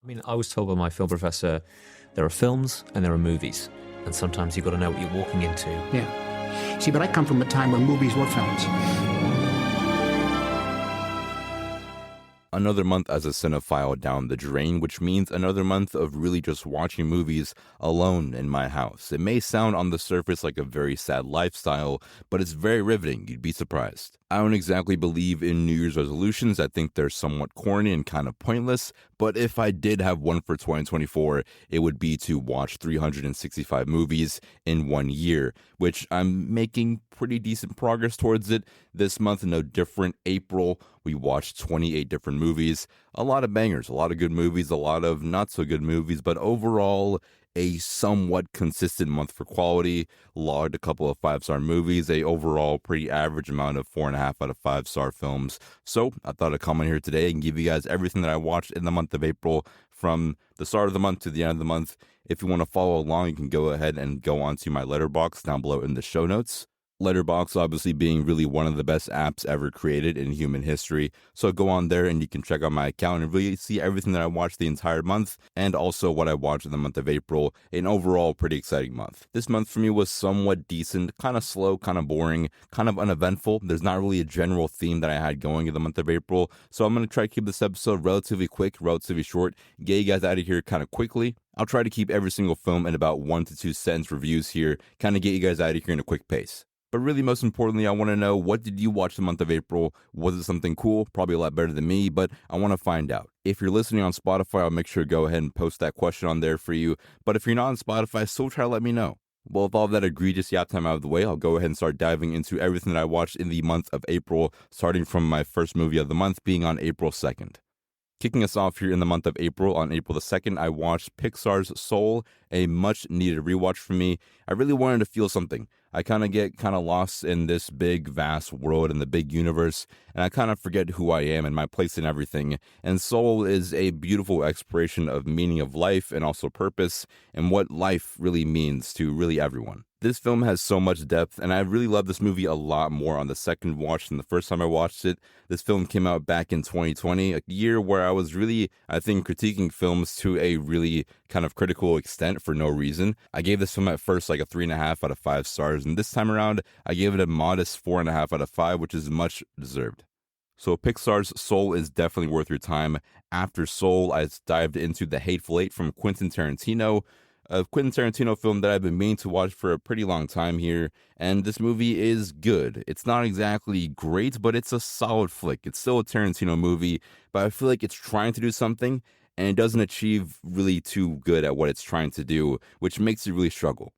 I mean, I was told by my film professor, there are films and there are movies. And sometimes you've got to know what you're walking into. Yeah. See, but I come from a time when movies were films. Another month as a cinephile down the drain, which means another month of really just watching movies alone in my house. It may sound on the surface like a very sad lifestyle, but it's very riveting. You'd be surprised. I don't exactly believe in New Year's resolutions. I think they're somewhat corny and kind of pointless, but if I did have one for 2024, it would be to watch 365 movies in 1 year, which I'm making pretty decent progress towards it. This month, no different. April, we watched 28 different movies, a lot of bangers, a lot of good movies, a lot of not so good movies, but overall, a somewhat consistent month for quality. Logged a couple of 5-star movies, a overall pretty average amount of 4.5 out of 5-star films. So I thought I'd come on here today and give you guys everything that I watched in the month of April from the start of the month to the end of the month. If you want to follow along, you can go ahead and go onto my Letterboxd down below in the show notes. Letterboxd obviously being really one of the best apps ever created in human history. So go on there and you can check out my account and really see everything that I watched the entire month and also what I watched in the month of April. An overall pretty exciting month. This month for me was somewhat decent, kind of slow, kind of boring, kind of uneventful. There's not really a general theme that I had going in the month of April. So I'm going to try to keep this episode relatively quick, relatively short, get you guys out of here kind of quickly. I'll try to keep every single film in about 1 to 2 sentence reviews here, kind of get you guys out of here in a quick pace. But really, most importantly, I want to know, what did you watch the month of April? Was it something cool? Probably a lot better than me, but I want to find out. If you're listening on Spotify, I'll make sure to go ahead and post that question on there for you. But if you're not on Spotify, still try to let me know. Well, with all that egregious yap time out of the way, I'll go ahead and start diving into everything that I watched in the month of April, starting from my first movie of the month being on April 2nd. Kicking us off here in the month of April, on April the 2nd, I watched Pixar's Soul, a much-needed rewatch for me. I really wanted to feel something. I kind of get lost in this big, vast world and the big universe, and I kind of forget who I am and my place in everything. And Soul is a beautiful exploration of meaning of life and also purpose and what life really means to really everyone. This film has so much depth, and I really love this movie a lot more on the second watch than the first time I watched it. This film came out back in 2020, a year where I was really, I think, critiquing films to a really kind of critical extent for no reason. I gave this film at first like a 3.5 out of 5 stars, and this time around, I gave it a modest 4.5 out of 5, which is much deserved. So Pixar's Soul is definitely worth your time. After Soul, I dived into The Hateful Eight from Quentin Tarantino, a Quentin Tarantino film that I've been meaning to watch for a pretty long time here, and this movie is good. It's not exactly great, but it's a solid flick. It's still a Tarantino movie, but I feel like it's trying to do something, and it doesn't achieve really too good at what it's trying to do, which makes it really struggle.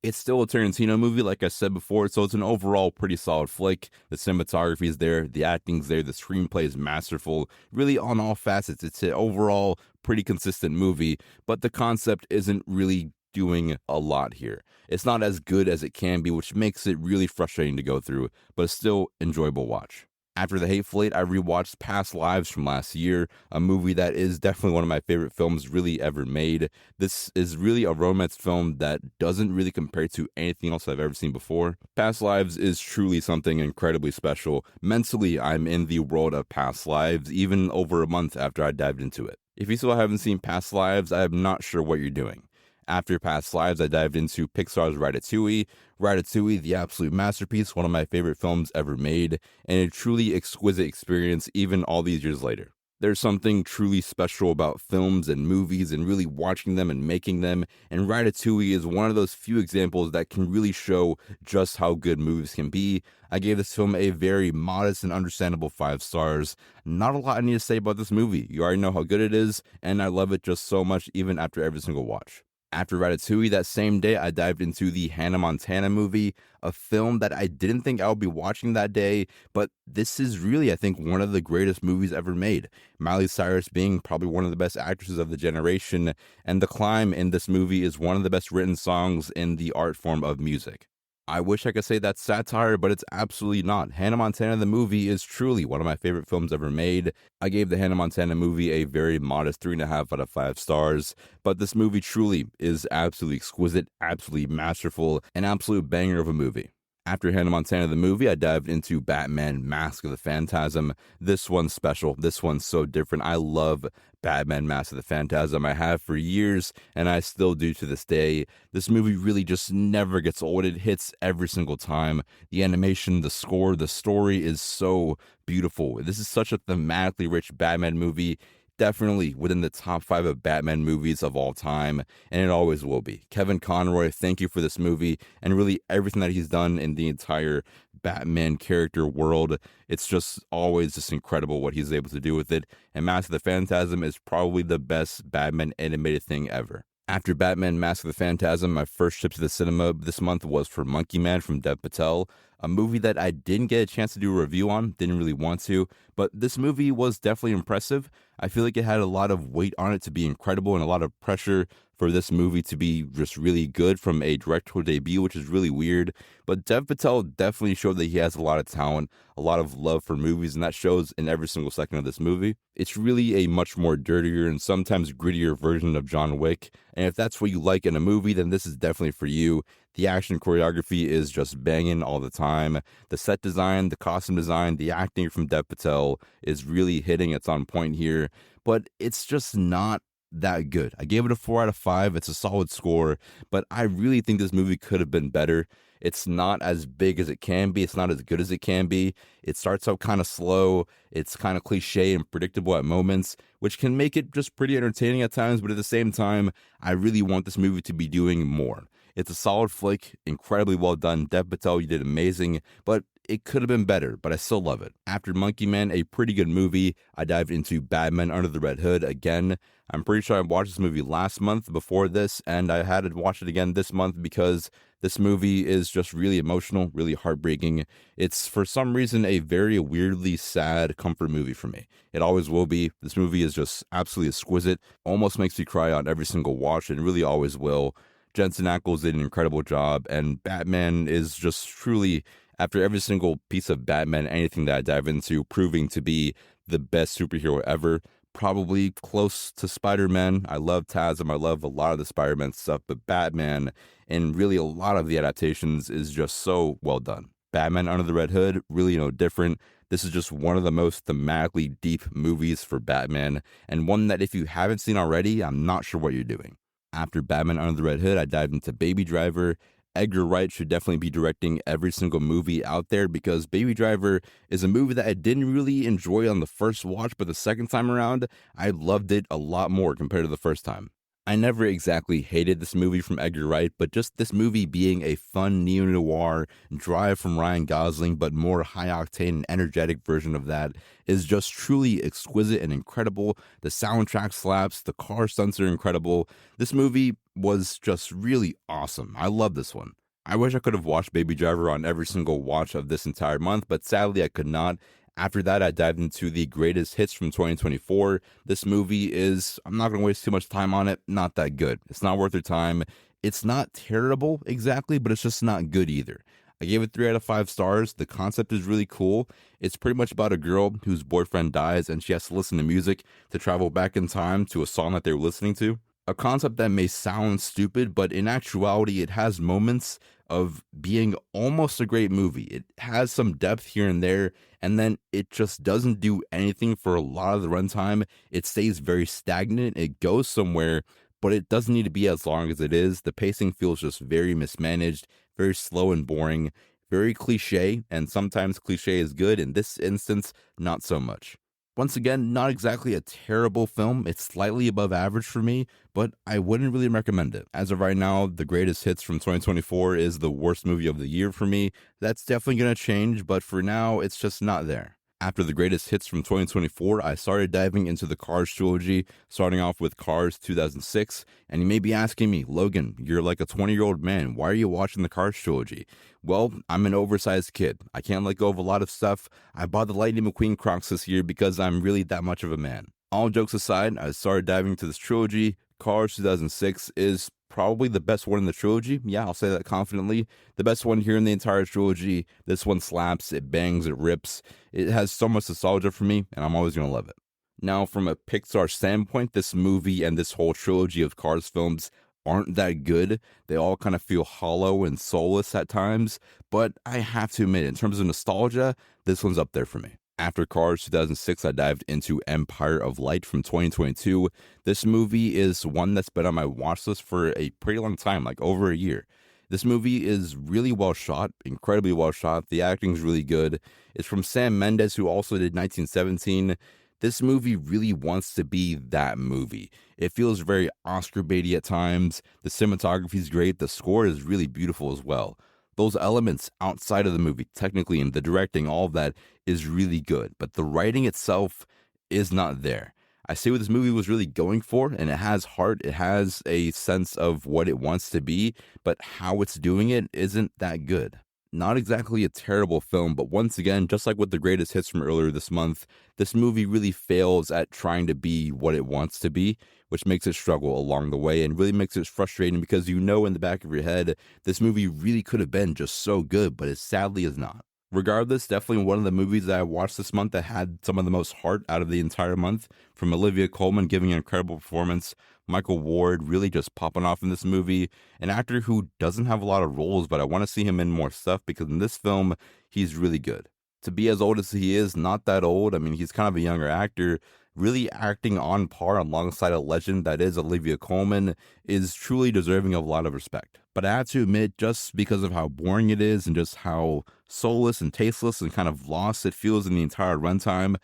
It's still a Tarantino movie, like I said before, so it's an overall pretty solid flick. The cinematography is there, the acting's there, the screenplay is masterful. Really, on all facets, it's an overall pretty consistent movie, but the concept isn't really doing a lot here. It's not as good as it can be, which makes it really frustrating to go through, but it's still enjoyable watch. After The Hateful Eight, I rewatched Past Lives from last year, a movie that is definitely one of my favorite films really ever made. This is really a romance film that doesn't really compare to anything else I've ever seen before. Past Lives is truly something incredibly special. Mentally, I'm in the world of Past Lives, even over a month after I dived into it. If you still haven't seen Past Lives, I'm not sure what you're doing. After Past Lives, I dived into Pixar's Ratatouille. Ratatouille, the absolute masterpiece, one of my favorite films ever made, and a truly exquisite experience even all these years later. There's something truly special about films and movies and really watching them and making them, and Ratatouille is one of those few examples that can really show just how good movies can be. I gave this film a very modest and understandable 5 stars. Not a lot I need to say about this movie. You already know how good it is, and I love it just so much even after every single watch. After Ratatouille, that same day, I dived into the Hannah Montana movie, a film that I didn't think I would be watching that day, but this is really, I think, one of the greatest movies ever made. Miley Cyrus being probably one of the best actresses of the generation, and The Climb in this movie is one of the best written songs in the art form of music. I wish I could say that's satire, but it's absolutely not. Hannah Montana the movie is truly one of my favorite films ever made. I gave the Hannah Montana movie a very modest 3.5 out of 5 stars, but this movie truly is absolutely exquisite, absolutely masterful, an absolute banger of a movie. After Hannah Montana the movie, I dived into Batman Mask of the Phantasm. This one's special. This one's so different. I love Batman Mask of the Phantasm. I have for years, and I still do to this day. This movie really just never gets old. It hits every single time. The animation, the score, the story is so beautiful. This is such a thematically rich Batman movie. Definitely within the top 5 of Batman movies of all time, and it always will be. Kevin Conroy, thank you for this movie and really everything that he's done in the entire Batman character world. It's just always just incredible what he's able to do with it, and Mask of the Phantasm is probably the best Batman animated thing ever. After Batman Mask of the Phantasm, my first trip to the cinema this month was for Monkey Man from Dev Patel, a movie that I didn't get a chance to do a review on, didn't really want to, but this movie was definitely impressive. I feel like it had a lot of weight on it to be incredible and a lot of pressure for this movie to be just really good from a directorial debut, which is really weird. But Dev Patel definitely showed that he has a lot of talent, a lot of love for movies, and that shows in every single second of this movie. It's really a much more dirtier and sometimes grittier version of John Wick, and if that's what you like in a movie, then this is definitely for you. The action choreography is just banging all the time. The set design, the costume design, the acting from Dev Patel is really hitting. It's on point here, but it's just not that good. I gave it a 4 out of 5. It's a solid score, but I really think this movie could have been better. It's not as big as it can be. It's not as good as it can be. It starts out kind of slow. It's kind of cliche and predictable at moments, which can make it just pretty entertaining at times. But at the same time, I really want this movie to be doing more. It's a solid flick, incredibly well done. Dev Patel, you did amazing, but it could have been better, but I still love it. After Monkey Man, a pretty good movie, I dived into Batman Under the Red Hood again. I'm pretty sure I watched this movie last month before this, and I had to watch it again this month because this movie is just really emotional, really heartbreaking. It's, for some reason, a very weirdly sad comfort movie for me. It always will be. This movie is just absolutely exquisite, almost makes me cry on every single watch, and really always will. Jensen Ackles did an incredible job, and Batman is just truly, after every single piece of Batman, anything that I dive into, proving to be the best superhero ever. Probably close to Spider-Man. I love TASM. I love a lot of the Spider-Man stuff, but Batman, and really a lot of the adaptations, is just so well done. Batman Under the Red Hood, really no different. This is just one of the most thematically deep movies for Batman, and one that if you haven't seen already, I'm not sure what you're doing. After Batman Under the Red Hood, I dived into Baby Driver. Edgar Wright should definitely be directing every single movie out there because Baby Driver is a movie that I didn't really enjoy on the first watch, but the second time around, I loved it a lot more compared to the first time. I never exactly hated this movie from Edgar Wright, but just this movie being a fun neo-noir drive from Ryan Gosling, but more high-octane and energetic version of that is just truly exquisite and incredible. The soundtrack slaps, the car stunts are incredible. This movie was just really awesome. I love this one. I wish I could have watched Baby Driver on every single watch of this entire month, but sadly I could not. After that, I dived into the greatest hits from 2024. This movie is, I'm not going to waste too much time on it, not that good. It's not worth your time. It's not terrible exactly, but it's just not good either. I gave it 3 out of 5 stars. The concept is really cool. It's pretty much about a girl whose boyfriend dies and she has to listen to music to travel back in time to a song that they were listening to. A concept that may sound stupid, but in actuality, it has moments of being almost a great movie. It has some depth here and there, and then it just doesn't do anything for a lot of the runtime. It stays very stagnant. It goes somewhere, but it doesn't need to be as long as it is. The pacing feels just very mismanaged, very slow and boring, very cliche, and sometimes cliche is good. In this instance, not so much. Once again, not exactly a terrible film. It's slightly above average for me, but I wouldn't really recommend it. As of right now, The Greatest Hits from 2024 is the worst movie of the year for me. That's definitely going to change, but for now, it's just not there. After The Greatest Hits from 2024, I started diving into the Cars trilogy, starting off with Cars 2006. And you may be asking me, Logan, you're like a 20-year-old man. Why are you watching the Cars trilogy? Well, I'm an oversized kid. I can't let go of a lot of stuff. I bought the Lightning McQueen Crocs this year because I'm really that much of a man. All jokes aside, I started diving into this trilogy. Cars 2006 is probably the best one in the trilogy. Yeah, I'll say that confidently. The best one here in the entire trilogy. This one slaps, it bangs, it rips. It has so much nostalgia for me, and I'm always going to love it. Now, from a Pixar standpoint, this movie and this whole trilogy of Cars films aren't that good. They all kind of feel hollow and soulless at times, but I have to admit, in terms of nostalgia, this one's up there for me. After Cars 2006, I dived into Empire of Light from 2022. This movie is one that's been on my watch list for a pretty long time, like over a year. This movie is really well shot, incredibly well shot. The acting's really good. It's from Sam Mendes, who also did 1917. This movie really wants to be that movie. It feels very Oscar baity at times. The cinematography is great. The score is really beautiful as well. Those elements outside of the movie, technically, and the directing, all of that is really good. But the writing itself is not there. I see what this movie was really going for, and it has heart. It has a sense of what it wants to be, but how it's doing it isn't that good. Not exactly a terrible film, but once again, just like with the greatest hits from earlier this month, this movie really fails at trying to be what it wants to be, which makes it struggle along the way and really makes it frustrating because you know in the back of your head, this movie really could have been just so good, but it sadly is not. Regardless, definitely one of the movies that I watched this month that had some of the most heart out of the entire month, from Olivia Colman giving an incredible performance, Michael Ward really just popping off in this movie, an actor who doesn't have a lot of roles, but I want to see him in more stuff because in this film, he's really good. To be as old as he is, not that old, I mean, he's kind of a younger actor, really acting on par alongside a legend that is Olivia Colman is truly deserving of a lot of respect. But I have to admit, just because of how boring it is and just how soulless and tasteless and kind of lost it feels in the entire runtime,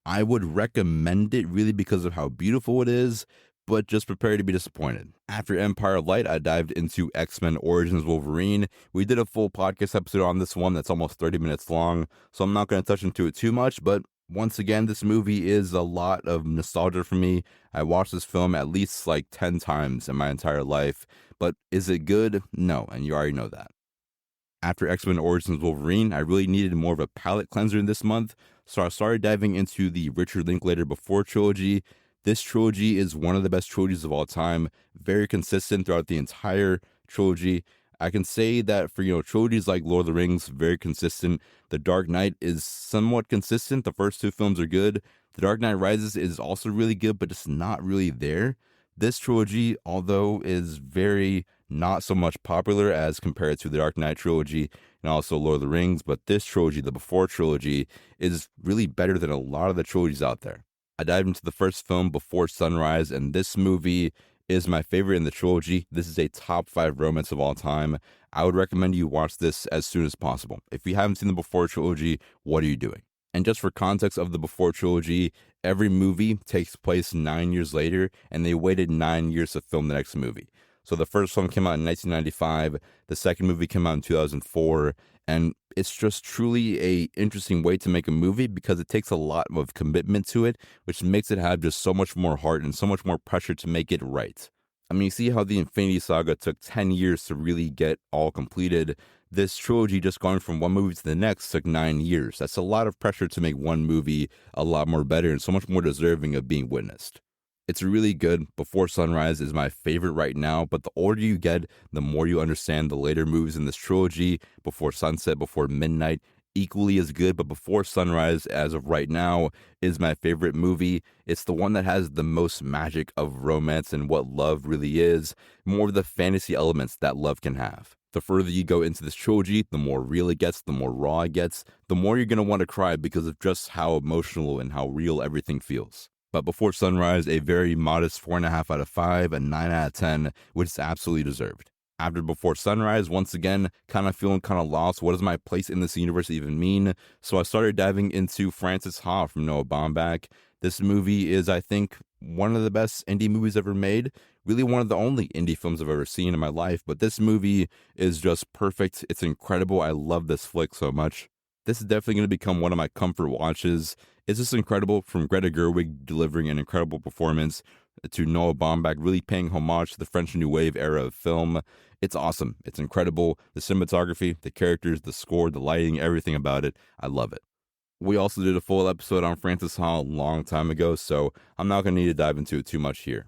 I would recommend it really because of how beautiful it is, but just prepare to be disappointed. After Empire of Light, I dived into X-Men Origins Wolverine. We did a full podcast episode on this one that's almost 30 minutes long, so I'm not going to touch into it too much, but once again, this movie is a lot of nostalgia for me. I watched this film at least like 10 times in my entire life, but is it good? No, and you already know that. After X-Men Origins Wolverine, I really needed more of a palate cleanser this month, so I started diving into the Richard Linklater Before trilogy. This trilogy is one of the best trilogies of all time, very consistent throughout the entire trilogy. I can say that for, trilogies like Lord of the Rings, very consistent. The Dark Knight is somewhat consistent. The first two films are good. The Dark Knight Rises is also really good, but it's not really there. This trilogy, although is very not so much popular as compared to the Dark Knight trilogy and also Lord of the Rings, but this trilogy, the Before trilogy, is really better than a lot of the trilogies out there. I dived into the first film, Before Sunrise, and this movie is my favorite in the trilogy. This is a top 5 romance of all time. I would recommend you watch this as soon as possible. If you haven't seen the Before trilogy, what are you doing? And just for context of the Before trilogy, every movie takes place 9 years later, and they waited 9 years to film the next movie. So the first film came out in 1995, the second movie came out in 2004, and it's just truly a interesting way to make a movie because it takes a lot of commitment to it, which makes it have just so much more heart and so much more pressure to make it right. I mean, you see how the Infinity Saga took 10 years to really get all completed. This trilogy just going from one movie to the next took 9 years. That's a lot of pressure to make one movie a lot more better and so much more deserving of being witnessed. It's really good. Before Sunrise is my favorite right now, but the older you get, the more you understand the later movies in this trilogy. Before Sunset, Before Midnight, equally as good, but Before Sunrise, as of right now, is my favorite movie. It's the one that has the most magic of romance and what love really is, more of the fantasy elements that love can have. The further you go into this trilogy, the more real it gets, the more raw it gets, the more you're going to want to cry because of just how emotional and how real everything feels. But Before Sunrise, a very modest 4.5 out of 5, a 9 out of 10, which is absolutely deserved. After Before Sunrise, once again, kind of feeling kind of lost. What does my place in this universe even mean? So I started diving into Frances Ha from Noah Baumbach. This movie is, I think, one of the best indie movies ever made. Really one of the only indie films I've ever seen in my life. But this movie is just perfect. It's incredible. I love this flick so much. This is definitely going to become one of my comfort watches. It's just incredible, from Greta Gerwig delivering an incredible performance to Noah Baumbach really paying homage to the French New Wave era of film. It's awesome. It's incredible. The cinematography, the characters, the score, the lighting, everything about it. I love it. We also did a full episode on Frances Ha a long time ago, so I'm not going to need to dive into it too much here.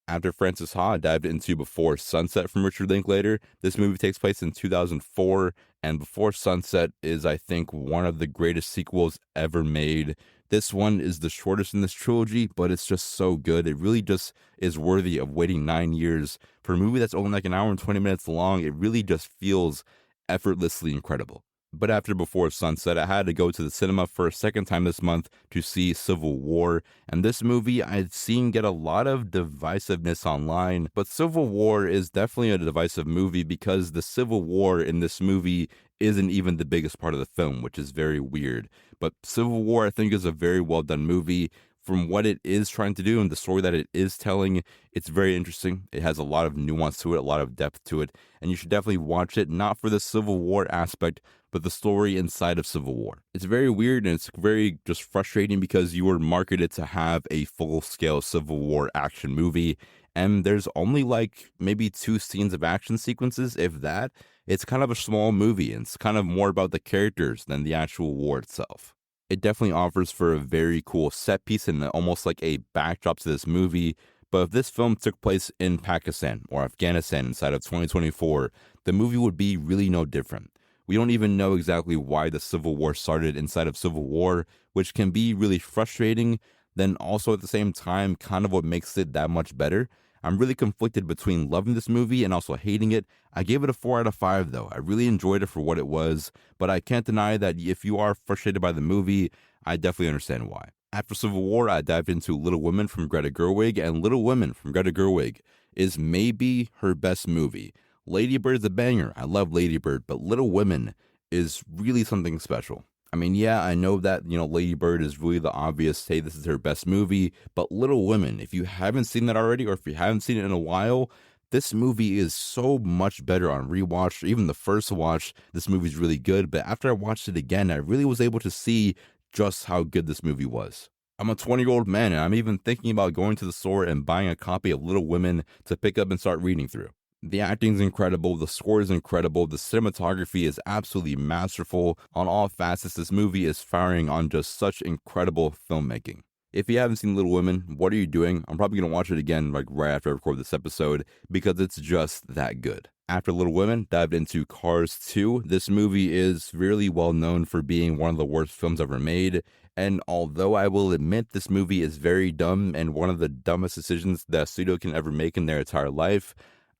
After Frances Ha, I dived into Before Sunset from Richard Linklater. This movie takes place in 2004, and Before Sunset is, I think, one of the greatest sequels ever made. This one is the shortest in this trilogy, but it's just so good. It really just is worthy of waiting 9 years. For a movie that's only like an hour and 20 minutes long, it really just feels effortlessly incredible. But after Before Sunset, I had to go to the cinema for a second time this month to see Civil War. And this movie I'd seen get a lot of divisiveness online, but Civil War is definitely a divisive movie because the Civil War in this movie isn't even the biggest part of the film, which is very weird. But Civil War, I think, is a very well done movie. From what it is trying to do and the story that it is telling, it's very interesting. It has a lot of nuance to it, a lot of depth to it, and you should definitely watch it, not for the Civil War aspect, but the story inside of Civil War. It's very weird and it's very just frustrating because you were marketed to have a full-scale Civil War action movie, and there's only like maybe 2 scenes of action sequences, if that. It's kind of a small movie, and it's kind of more about the characters than the actual war itself. It definitely offers for a very cool set piece and almost like a backdrop to this movie. But if this film took place in Pakistan or Afghanistan inside of 2024, the movie would be really no different. We don't even know exactly why the Civil War started inside of Civil War, which can be really frustrating, then also at the same time kind of what makes it that much better. I'm really conflicted between loving this movie and also hating it. I gave it a 4 out of 5 though. I really enjoyed it for what it was, but I can't deny that if you are frustrated by the movie, I definitely understand why. After Civil War, I dived into Little Women from Greta Gerwig, and Little Women from Greta Gerwig is maybe her best movie. Lady Bird is a banger. I love Lady Bird, but Little Women is really something special. I mean, yeah, I know that, Lady Bird is really the obvious, hey, this is her best movie, but Little Women, if you haven't seen that already, or if you haven't seen it in a while, this movie is so much better on rewatch, or even the first watch, this movie's really good, but after I watched it again, I really was able to see just how good this movie was. I'm a 20-year-old man, and I'm even thinking about going to the store and buying a copy of Little Women to pick up and start reading through. The acting's incredible, the score is incredible, the cinematography is absolutely masterful. On all facets, this movie is firing on just such incredible filmmaking. If you haven't seen Little Women, what are you doing? I'm probably going to watch it again right after I record this episode because it's just that good. After Little Women, dived into Cars 2. This movie is really well known for being one of the worst films ever made. And although I will admit this movie is very dumb and one of the dumbest decisions that a studio can ever make in their entire life,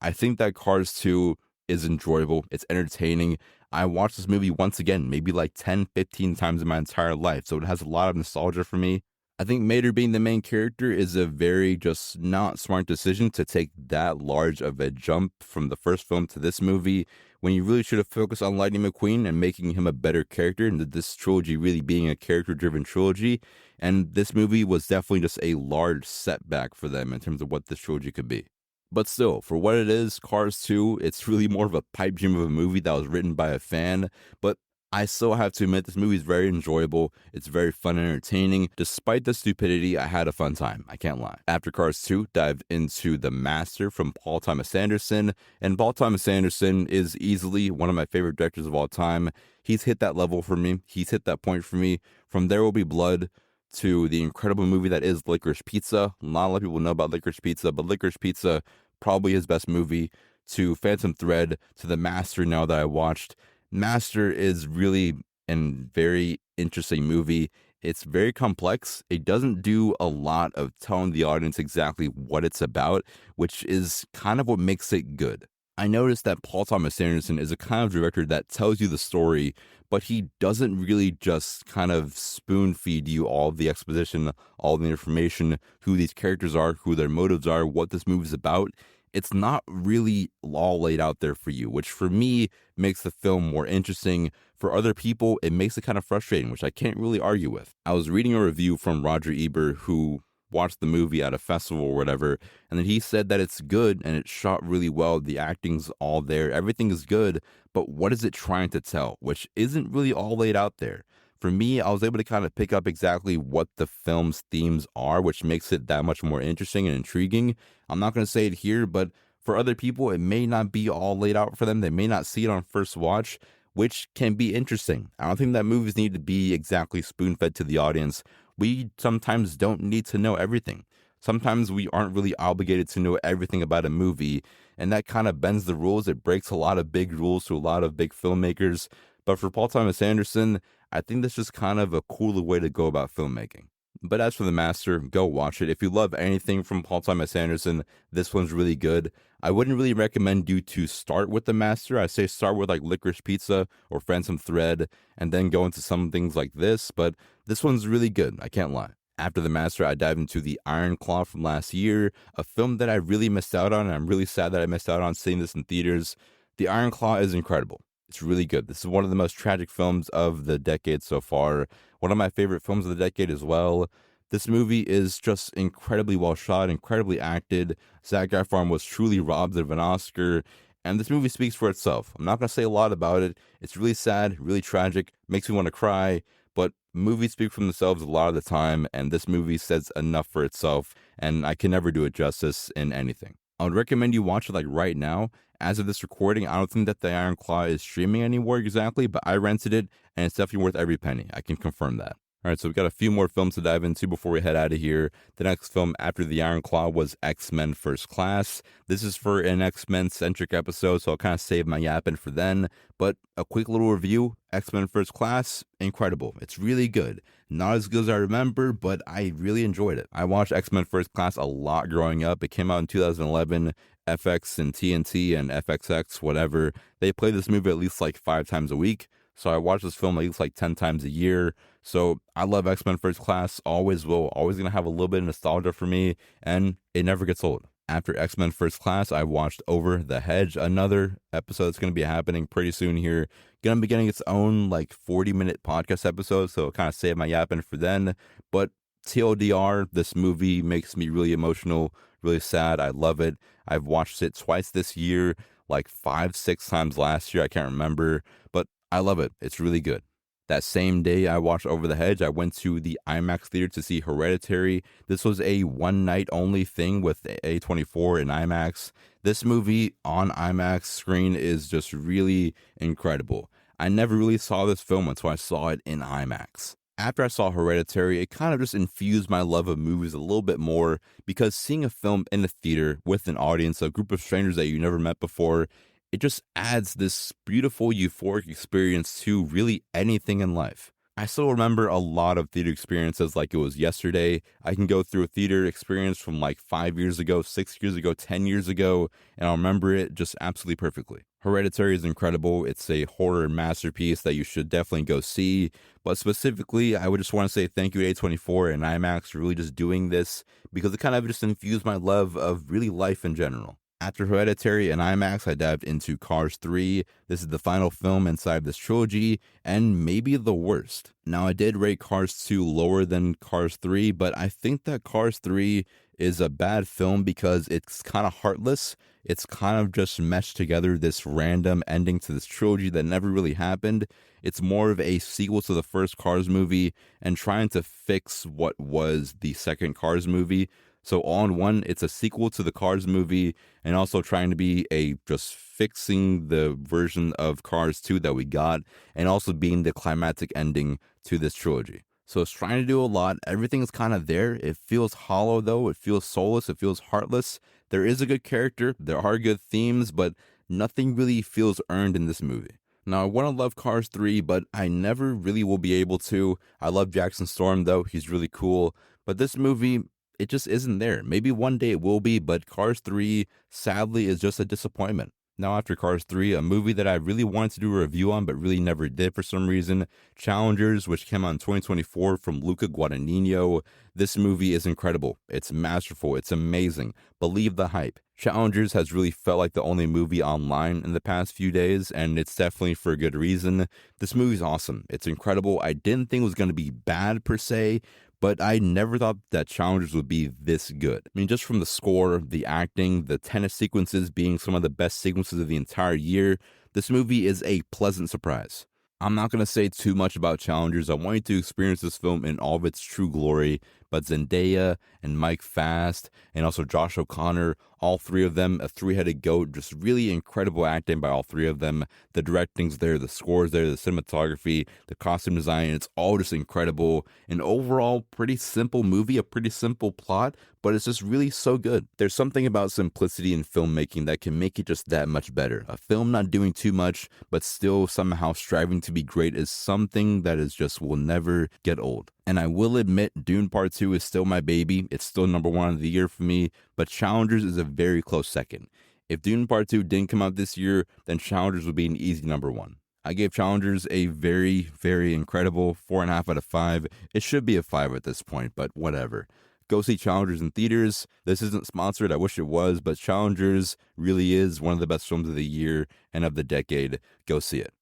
I think that Cars 2 is enjoyable. It's entertaining. I watched this movie once again, maybe like 10, 15 times in my entire life, so it has a lot of nostalgia for me. I think Mater being the main character is a very just not smart decision to take that large of a jump from the first film to this movie, when you really should have focused on Lightning McQueen and making him a better character, and this trilogy really being a character-driven trilogy. And this movie was definitely just a large setback for them in terms of what this trilogy could be. But still, for what it is, Cars 2, it's really more of a pipe dream of a movie that was written by a fan, but I still have to admit this movie is very enjoyable. It's very fun and entertaining. Despite the stupidity, I had a fun time. I can't lie. After Cars 2, dived into The Master from Paul Thomas Anderson, and Paul Thomas Anderson is easily one of my favorite directors of all time. He's hit that level for me. He's hit that point for me. From There Will Be Blood to the incredible movie that is Licorice Pizza. Not a lot of people know about Licorice Pizza, but Licorice Pizza, probably his best movie, to Phantom Thread, to The Master now that I watched. Master is really a very interesting movie. It's very complex. It doesn't do a lot of telling the audience exactly what it's about, which is kind of what makes it good. I noticed that Paul Thomas Anderson is a kind of director that tells you the story, but he doesn't really just kind of spoon feed you all of the exposition, all the information, who these characters are, who their motives are, what this movie's about. It's not really all laid out there for you, which for me makes the film more interesting. For other people, it makes it kind of frustrating, which I can't really argue with. I was reading a review from Roger Ebert, who watched the movie at a festival or whatever, and then he said that it's good and it's shot really well, the acting's all there, everything is good, but what is it trying to tell, which isn't really all laid out there. For me, I was able to kind of pick up exactly what the film's themes are, which makes it that much more interesting and intriguing. I'm not going to say it here, but for other people, it may not be all laid out for them. They may not see it on first watch, which can be interesting. I don't think that movies need to be exactly spoon-fed to the audience. We sometimes don't need to know everything. Sometimes we aren't really obligated to know everything about a movie, and that kind of bends the rules. It breaks a lot of big rules to a lot of big filmmakers. But for Paul Thomas Anderson, I think that's just kind of a cooler way to go about filmmaking. But as for The Master, go watch it. If you love anything from Paul Thomas Anderson, this one's really good. I wouldn't really recommend you to start with The Master. I say start with like Licorice Pizza or Phantom Thread and then go into some things like this, but this one's really good. I can't lie. After The Master, I dive into The Iron Claw from last year, a film that I really missed out on, and I'm really sad that I missed out on seeing this in theaters. The Iron Claw is incredible. It's really good. This is one of the most tragic films of the decade so far. One of my favorite films of the decade as well. This movie is just incredibly well shot, incredibly acted. Zac Efron was truly robbed of an Oscar, and this movie speaks for itself. I'm not going to say a lot about it. It's really sad, really tragic, makes me want to cry, but movies speak for themselves a lot of the time, and this movie says enough for itself, and I can never do it justice in anything. I would recommend you watch it like right now. As of this recording, I don't think that The Iron Claw is streaming anymore exactly, but I rented it, and it's definitely worth every penny. I can confirm that. All right, so we've got a few more films to dive into before we head out of here. The next film after The Iron Claw was X-Men First Class. This is for an X-Men-centric episode, so I'll kind of save my yapping for then. But a quick little review, X-Men First Class, incredible. It's really good. Not as good as I remember, but I really enjoyed it. I watched X-Men First Class a lot growing up. It came out in 2011. FX and TNT and FXX, whatever. They play this movie at least like 5 times a week. So I watch this film at least like 10 times a year. So I love X-Men First Class, always will, always going to have a little bit of nostalgia for me, and it never gets old. After X-Men First Class, I watched Over the Hedge, another episode that's going to be happening pretty soon here. Going to be getting its own like 40-minute podcast episode, so kind of save my yapping for then. But TLDR, this movie makes me really emotional, really sad. I love it. I've watched it twice this year, like 5, 6 times last year. I can't remember, but I love it. It's really good. That same day I watched Over the Hedge, I went to the IMAX theater to see Hereditary. This was a one-night only thing with A24 and IMAX. This movie on IMAX screen is just really incredible. I never really saw this film until I saw it in IMAX. After I saw Hereditary, it kind of just infused my love of movies a little bit more, because seeing a film in the theater with an audience, a group of strangers that you never met before, it just adds this beautiful, euphoric experience to really anything in life. I still remember a lot of theater experiences like it was yesterday. I can go through a theater experience from like 5 years ago, 6 years ago, 10 years ago, and I'll remember it just absolutely perfectly. Hereditary is incredible. It's a horror masterpiece that you should definitely go see. But specifically, I would just want to say thank you to A24 and IMAX for really just doing this, because it kind of just infused my love of really life in general. After Hereditary and IMAX, I dived into Cars 3. This is the final film inside this trilogy, and maybe the worst. Now, I did rate Cars 2 lower than Cars 3, but I think that Cars 3 is a bad film because it's kind of heartless. It's kind of just meshed together this random ending to this trilogy that never really happened. It's more of a sequel to the first Cars movie and trying to fix what was the second Cars movie. So all in one, it's a sequel to the Cars movie and also trying to be a just fixing the version of Cars 2 that we got, and also being the climactic ending to this trilogy. So it's trying to do a lot. Everything's kind of there. It feels hollow though. It feels soulless. It feels heartless. There is a good character. There are good themes, but nothing really feels earned in this movie. Now, I want to love Cars 3, but I never really will be able to. I love Jackson Storm though. He's really cool. But this movie, it just isn't there. Maybe one day it will be, but Cars 3, sadly, is just a disappointment. Now, after Cars 3, a movie that I really wanted to do a review on, but really never did for some reason, Challengers, which came out in 2024 from Luca Guadagnino. This movie is incredible. It's masterful. It's amazing. Believe the hype. Challengers has really felt like the only movie online in the past few days, and it's definitely for a good reason. This movie's awesome. It's incredible. I didn't think it was going to be bad per se, but I never thought that Challengers would be this good. I mean, just from the score, the acting, the tennis sequences being some of the best sequences of the entire year, this movie is a pleasant surprise. I'm not going to say too much about Challengers. I want you to experience this film in all of its true glory, but Zendaya and Mike Fast and also Josh O'Connor, all three of them, a three-headed goat, just really incredible acting by all three of them. The directing's there, the score's there, the cinematography, the costume design, it's all just incredible. An overall pretty simple movie, a pretty simple plot, but it's just really so good. There's something about simplicity in filmmaking that can make it just that much better. A film not doing too much, but still somehow striving to be great is something that is just will never get old. And I will admit, Dune Part 2 is still my baby. It's still number one of the year for me, but Challengers is a very close second. If Dune Part 2 didn't come out this year, then Challengers would be an easy number one. I gave Challengers a very, very incredible 4.5 out of 5. It should be a 5 at this point, but whatever. Go see Challengers in theaters. This isn't sponsored. I wish it was, but Challengers really is one of the best films of the year and of the decade. Go see it.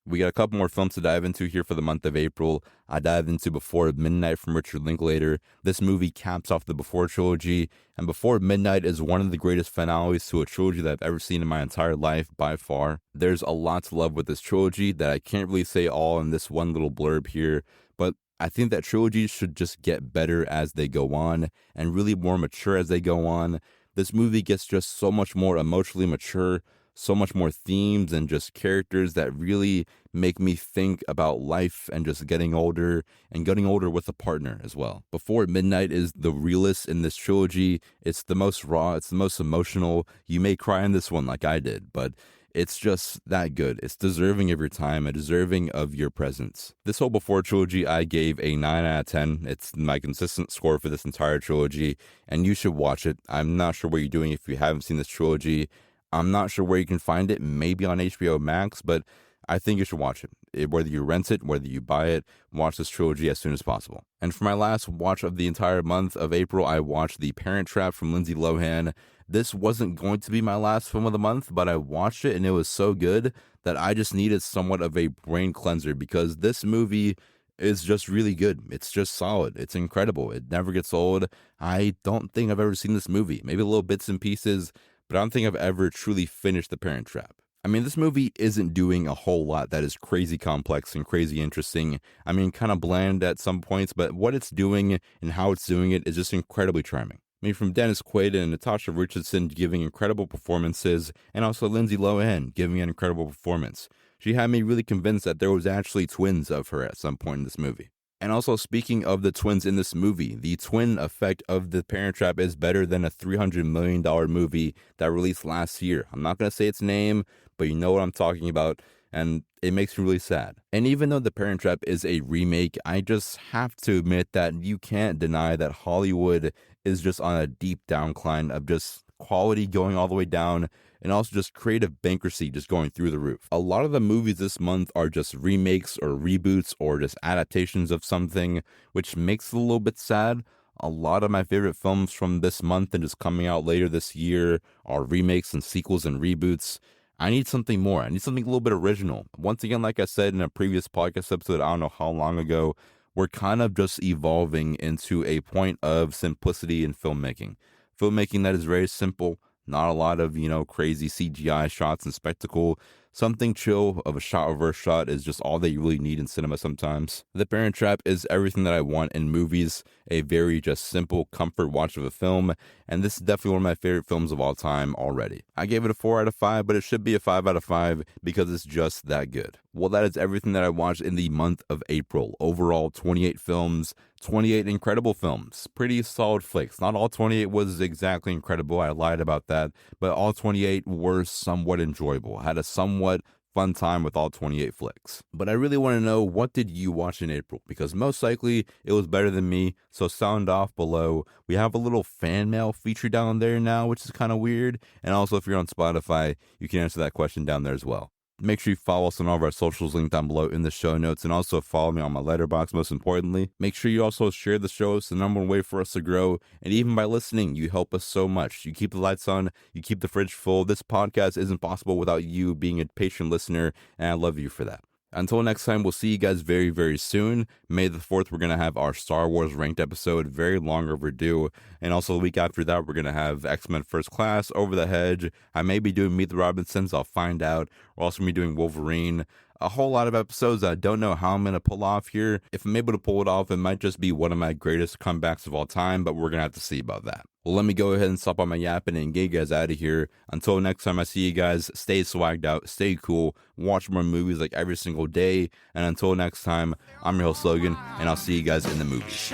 We got a couple more films to dive into here for the month of April. I dived into Before Midnight from Richard Linklater. This movie caps off the Before trilogy, and Before Midnight is one of the greatest finales to a trilogy that I've ever seen in my entire life, by far. There's a lot to love with this trilogy that I can't really say all in this one little blurb here, but I think that trilogies should just get better as they go on and really more mature as they go on. This movie gets just so much more emotionally mature, so much more themes and just characters that really make me think about life and just getting older and getting older with a partner as well. Before Midnight is the realest in this trilogy. It's the most raw. It's the most emotional. You may cry in this one like I did, but it's just that good. It's deserving of your time and deserving of your presence. This whole Before trilogy, I gave a 9 out of 10. It's my consistent score for this entire trilogy, and you should watch it. I'm not sure what you're doing if you haven't seen this trilogy. I'm not sure where you can find it, maybe on HBO Max, but I think you should watch it. Whether you rent it, whether you buy it, watch this trilogy as soon as possible. And for my last watch of the entire month of April, I watched The Parent Trap from Lindsay Lohan. This wasn't going to be my last film of the month, but I watched it and it was so good that I just needed somewhat of a brain cleanser because this movie is just really good. It's just solid. It's incredible. It never gets old. I don't think I've ever seen this movie. Maybe little bits and pieces, but I don't think I've ever truly finished The Parent Trap. I mean, this movie isn't doing a whole lot that is crazy complex and crazy interesting. I mean, kind of bland at some points, but what it's doing and how it's doing it is just incredibly charming. I mean, from Dennis Quaid and Natasha Richardson giving incredible performances, and also Lindsay Lohan giving an incredible performance. She had me really convinced that there was actually twins of her at some point in this movie. And also, speaking of the twins in this movie, the twin effect of The Parent Trap is better than a $300 million movie that released last year. I'm not going to say its name, but you know what I'm talking about, and it makes me really sad. And even though The Parent Trap is a remake, I just have to admit that you can't deny that Hollywood is just on a deep downcline of just quality going all the way down, and also just creative bankruptcy just going through the roof. A lot of the movies this month are just remakes or reboots or just adaptations of something, which makes it a little bit sad. A lot of my favorite films from this month and just coming out later this year are remakes and sequels and reboots. I need something more. I need something a little bit original. Once again, like I said in a previous podcast episode, I don't know how long ago, we're kind of just evolving into a point of simplicity in filmmaking. Filmmaking that is very simple, not a lot of, crazy CGI shots and spectacle. Something chill of a shot reverse shot is just all that you really need in cinema sometimes. The Parent Trap is everything that I want in movies, a very just simple comfort watch of a film, and this is definitely one of my favorite films of all time already. I gave it a 4 out of 5, but it should be a 5 out of 5 because it's just that good. Well, that is everything that I watched in the month of April. Overall, 28 films, 28 incredible films. Pretty solid flicks. Not all 28 was exactly incredible. I lied about that. But all 28 were somewhat enjoyable. I had a somewhat fun time with all 28 flicks. But I really want to know, what did you watch in April? Because most likely it was better than me. So sound off below. We have a little fan mail feature down there now, which is kind of weird. And also, if you're on Spotify, you can answer that question down there as well. Make sure you follow us on all of our socials linked down below in the show notes, and also follow me on my letterbox, most importantly. Make sure you also share the show. It's the number one way for us to grow, and even by listening, you help us so much. You keep the lights on, you keep the fridge full. This podcast isn't possible without you being a patient listener, and I love you for that. Until next time, we'll see you guys very, very soon. May the 4th, we're going to have our Star Wars ranked episode, very long overdue. And also the week after that, we're going to have X-Men First Class, Over the Hedge. I may be doing Meet the Robinsons, I'll find out. We're also going to be doing Wolverine. a whole lot of episodes that I don't know how I'm going to pull off here. If I'm able to pull it off, it might just be one of my greatest comebacks of all time, but we're going to have to see about that. Well, let me go ahead and stop on my yapping and get you guys out of here. Until next time I see you guys, stay swagged out, stay cool, watch more movies like every single day. And until next time, I'm your host Logan, and I'll see you guys in the movies.